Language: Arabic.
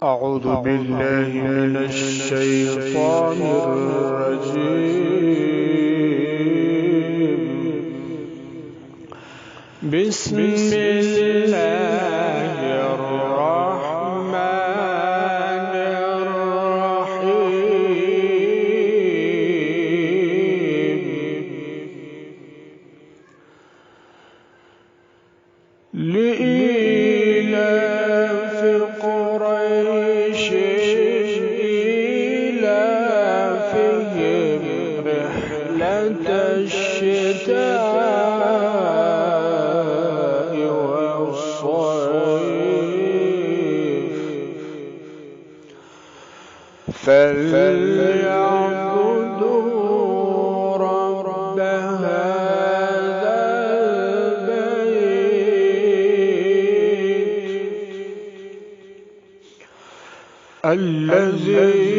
أعوذ بالله من الشيطان الرجيم. بسم الله الرحمن الرحيم. لإيلاف قريش إيلافهم رحلة الشتاء والصيف فليعبدوا رب هذا البيت الذي